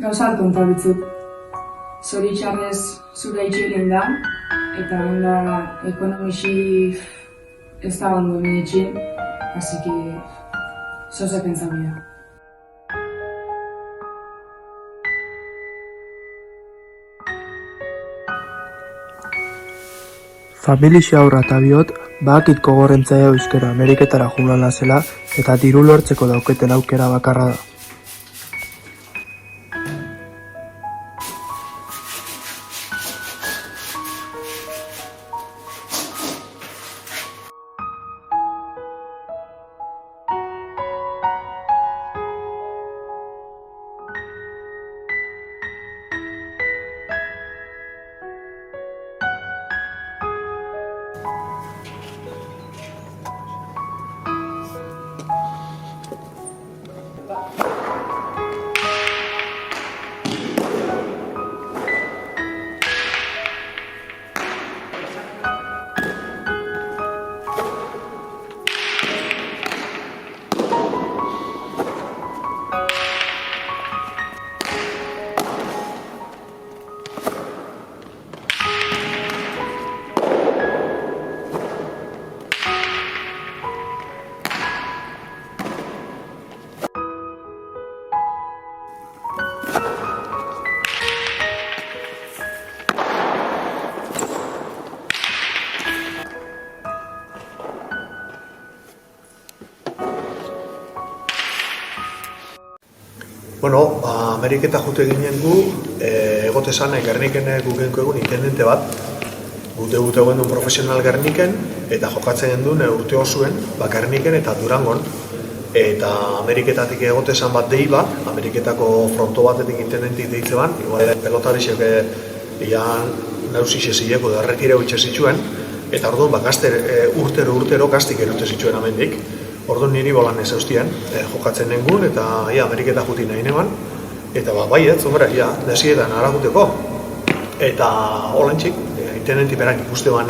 Gauzak konta bitzuk. Zoritxarrez zure itxilin da, eta onda ekonomisi ez da ondo minitxin, así que zoze pensamida. Familixi aurra eta biot, badakit kogorrentzaia euskera Ameriketara joan zela eta diru lortzeko dauketen aukera bakarra da. Bueno, Ameriketa jute ginen gu, egote zan, Gerniken gukenko egun intendente bat, gute eguen duen profesional Gerniken, eta jokatzen genduen urte osuen, Gerniken eta Durangon. Eta Ameriketatik egote zan bat dei bat, Ameriketako fronto batetik intendentik deitze ban, igual pelotarisek nausix ezileko da retire hoitxe zituen, eta orduan urtero kastik erute zituen amendik. Orduan niri bolan ez eustien, jokatzen nengun eta Ameriketa juti nahi neban. Eta baiet, desietan araguteko. Eta holantxik, intendenti berak ikuste ban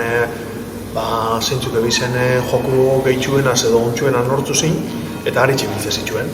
zeintzuk ebizen joku gehitxuena edo ontsuena nortzu zin, eta haritxe biltze zituen.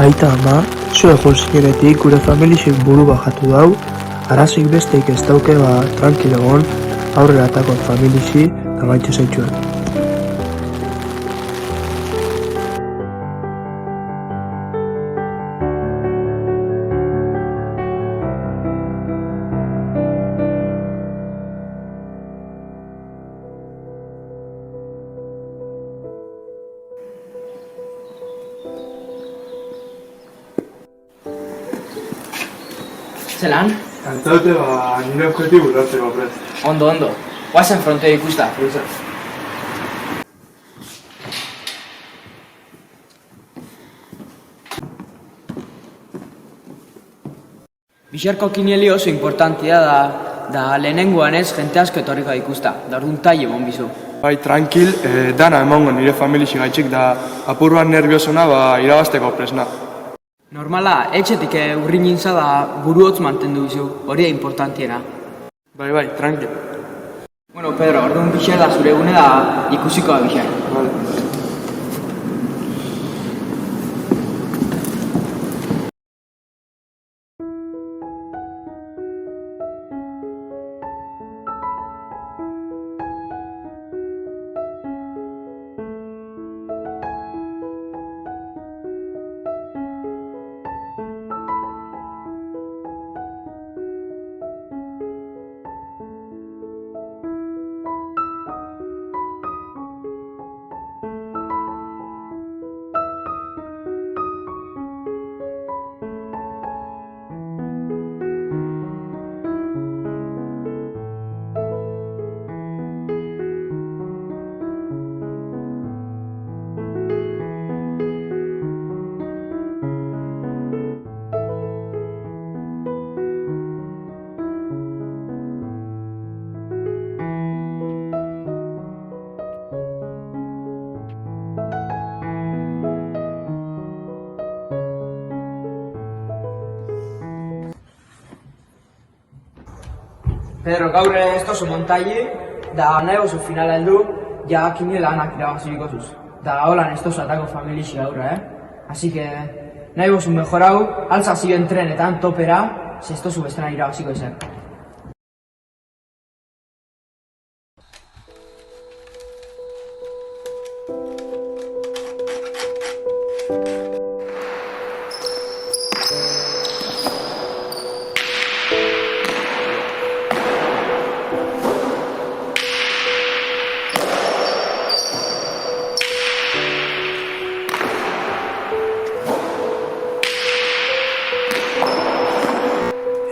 Aita ama, zue jolzineretik gure familixik buru bajatu dau, arazik besteik ez dauke tranquilegon aurrera atakon familixi amaitxe zaitxuen. Zelan? Antzaute, nire objetibu lortzeko prest. Ondo. Guazen frontea ikusta. Bixarko kineli oso importantia da lehenengoan ez jente asko etorriko ikusta. Da orduan taile bon bizu. Bai, tranquil, dana emango nire familixi gaitxik da apurruan nerviosona irabazteko presna. Normala, etxetik urrin nintza da buru hotz mantendu bizu, hori da importantiena. Bai, tranquil. Bueno, Pedro, orduan bixar da zure egune da ikusiko da bixar. Vale. Pedro, gaur ez tozu montaile, da nahi bozu finala heldu, ja kiniela anak irabaziko zuz. Da holan ez tozu atako familixi gaurra, Así que nahi bozu mejorau, alza ziren trenetan topera, ez tozu bestena irabaziko izan.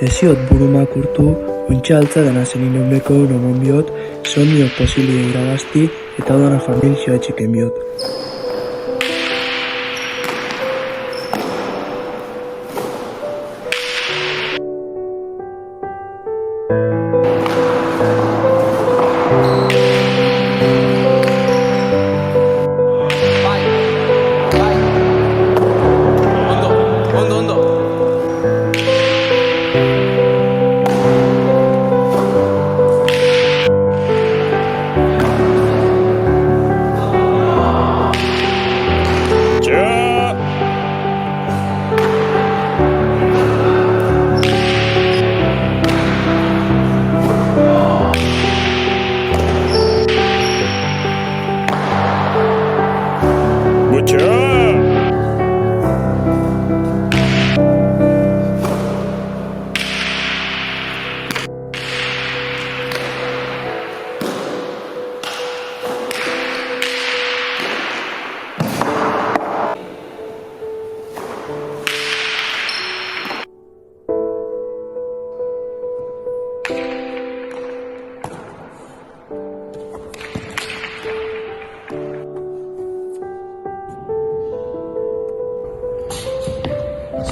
Eziot burumak urtu, ointxe altza dena zenin euneko nomon biot, zon biot posilia irabazti eta odana familizioa txiken biot. Ondo.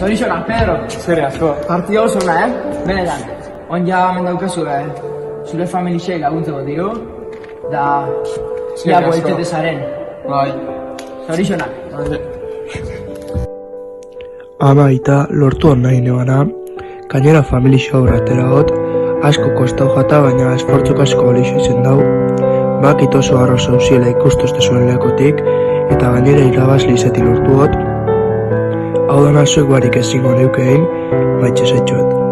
Zorixonak, Pedro. Zere asko. Partida oso ona, Benetan. On ja hemen daukazu, zure familixei laguntzeko diru, da ia asko. bueltetezaren. Bai. Zorixonak. Ama aita lortu nahi nebana, gainera familixo aurratera hot, asko kostau jata baina esfortzuk asko balixo izen dau, bakit oso arro zauziela ikustuzte zuen lekotik, eta gainera irabazli izeti lortu hot, hau dana zuek barik ezingo neukein, maitxe zaitxuet.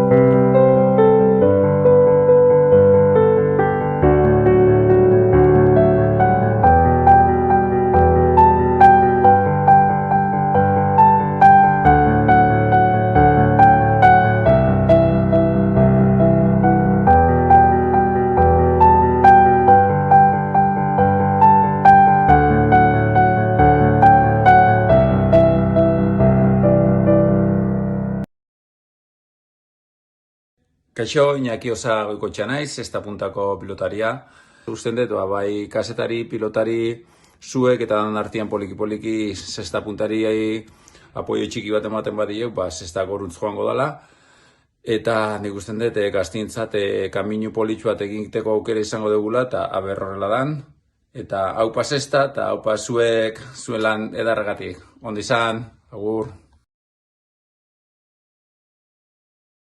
Kaixo, Iñaki Osa Goikoetxea naiz, zesta puntako pilotaria. Usten dut, bai kasetari, pilotari, zuek eta dan artian poliki-poliki zesta puntari apoio txiki bat ematen badieu, zesta goruntz joango dala. Eta nik usten dut, gaztintzat kaminu politxu bat egiteko aukera izango dugula, eta aberrorrela dan. Eta haupa zesta, eta haupa zuek zuen lan edarregatik. Ondo izan, agur.